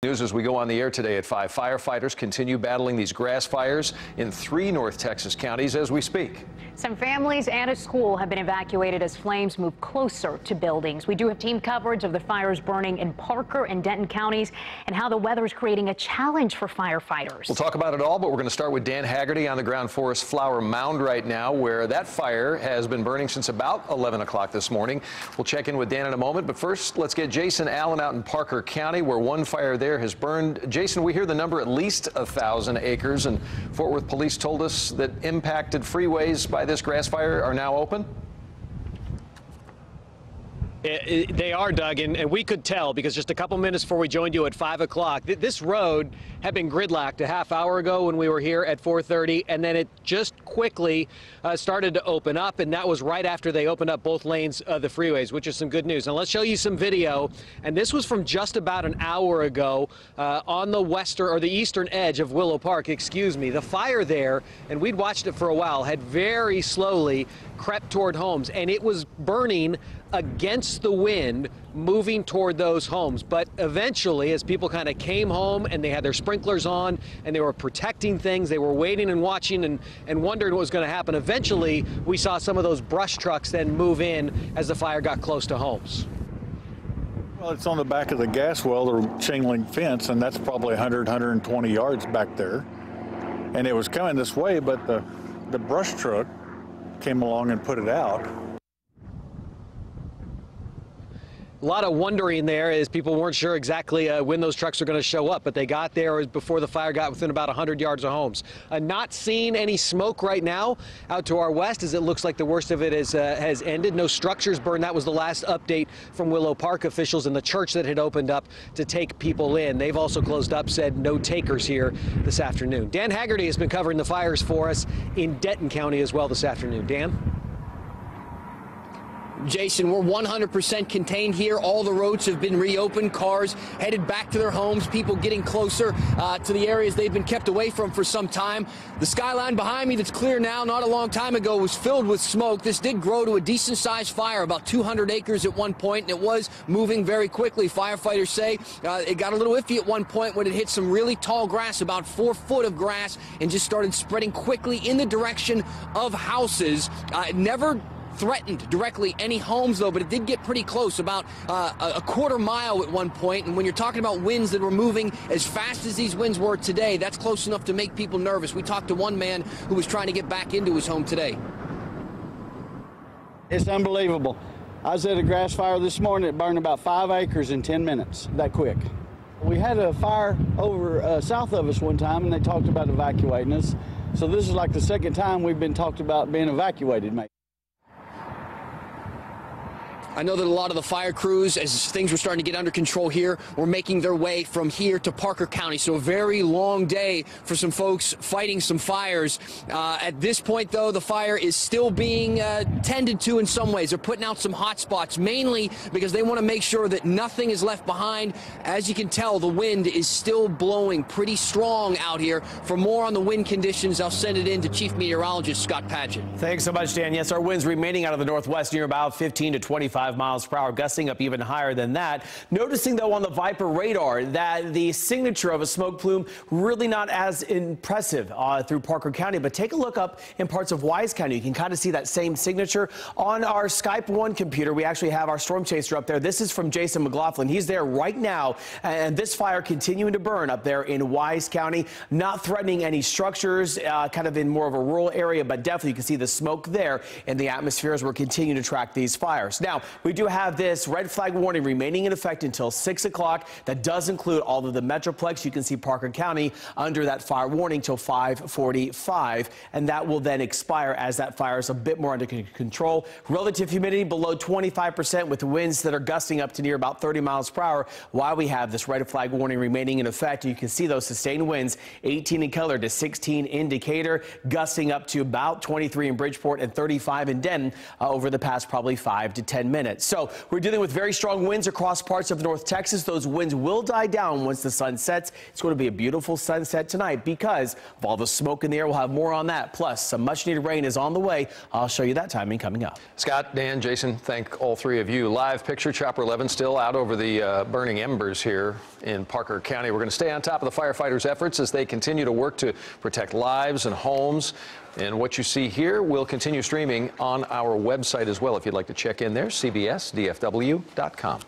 News as we go on the air today at 5. Firefighters continue battling these grass fires in 3 North Texas counties as we speak. Some families and a school have been evacuated as flames move closer to buildings. We do have team coverage of the fires burning in Parker and Denton counties and how the weather is creating a challenge for firefighters. We'll talk about it all, but we're going to start with Dan Haggerty on the ground forest Flower Mound right now, where that fire has been burning since about 11 o'clock this morning. We'll check in with Dan in a moment, but first let's get Jason Allen out in Parker County, where one fire there has burned. Jason, we hear the number at least 1,000 acres, and Fort Worth police told us that impacted freeways by this grass fire are now open. They are, Doug, and we could tell because just a couple minutes before we joined you at 5 o'clock, this road had been gridlocked a half hour ago when we were here at 4:30, and then it just quickly started to open up, and that was right after they opened up both lanes of the freeways, which is some good news. Now let's show you some video, and this was from just about an hour ago on the eastern edge of Willow Park, excuse me. The fire there, and we'd watched it for a while, had very slowly crept toward homes, and it was burning against the wind, moving toward those homes. But eventually, as people kind of came home and they had their sprinklers on and they were protecting things, they were waiting and watching and wondering what was going to happen. Eventually, we saw some of those brush trucks then move in as the fire got close to homes. Well, it's on the back of the gas well, the chain link fence, and that's probably 120 yards back there. And it was coming this way, but the brush truck came along and put it out. A lot of wondering there as people weren't sure exactly when those trucks are going to show up, but they got there before the fire got within about 100 yards of homes. Not seeing any smoke right now out to our west, as it looks like the worst of it has ended. No structures burned. That was the last update from Willow Park officials and the church that had opened up to take people in. They've also closed up, said no takers here this afternoon. Dan Haggerty has been covering the fires for us in Denton County as well this afternoon. Dan? Jason, we're 100% contained here. All the roads have been reopened. Cars headed back to their homes. People getting closer to the areas they've been kept away from for some time. The skyline behind me that's clear now, not a long time ago, was filled with smoke. This did grow to a decent-sized fire, about 200 acres at one point, and it was moving very quickly. Firefighters say it got a little iffy at one point when it hit some really tall grass, about 4 foot of grass, and just started spreading quickly in the direction of houses. It never threatened directly any homes, though, but it did get pretty close, about a quarter mile at one point. And when you're talking about winds that were moving as fast as these winds were today, that's close enough to make people nervous. We talked to one man who was trying to get back into his home today. It's unbelievable. I was at a grass fire this morning. It burned about 5 acres in 10 minutes, that quick. We had a fire over south of us one time, and they talked about evacuating us. So this is like the second time we've been talked about being evacuated, mate. I know that a lot of the fire crews, as things were starting to get under control here, were making their way from here to Parker County. So a very long day for some folks fighting some fires. At this point, though, the fire is still being tended to in some ways. They're putting out some hot spots, mainly because they want to make sure that nothing is left behind. As you can tell, the wind is still blowing pretty strong out here. For more on the wind conditions, I'll send it in to Chief Meteorologist Scott Padgett. Thanks so much, Dan. Yes, our winds remaining out of the northwest near about 15 to 25 miles per hour, gusting up even higher than that. Noticing, though, on the Viper radar that the signature of a smoke plume really not as impressive through Parker County, but take a look up in parts of Wise County. You can kind of see that same signature. On our Skype 1 computer, we actually have our storm chaser up there. This is from Jason McLaughlin. He's there right now, and this fire continuing to burn up there in Wise County, not threatening any structures, kind of in more of a rural area, but definitely you can see the smoke there in the atmosphere as we're continuing to track these fires. Now, we do have this red flag warning remaining in effect until 6 o'clock. That does include all of the Metroplex. You can see Parker County under that fire warning till 5:45, and that will then expire as that fire is a bit more under control. Relative humidity below 25% with winds that are gusting up to near about 30 miles per hour while we have this red flag warning remaining in effect. You can see those sustained winds, 18 in Keller to 16 in Decatur, gusting up to about 23 in Bridgeport and 35 in Denton over the past probably 5 to 10 minutes. minute. So we're dealing with very strong winds across parts of North Texas. Those winds will die down once the sun sets. It's going to be a beautiful sunset tonight because of all the smoke in the air. We'll have more on that. Plus, some much needed rain is on the way. I'll show you that timing coming up. Scott, Dan, Jason, thank all three of you. Live picture, Chopper 11 still out over the burning embers here in Parker County. We're going to stay on top of the firefighters' efforts as they continue to work to protect lives and homes. And what you see here will continue streaming on our website as well if you'd like to check in there, cbsdfw.com.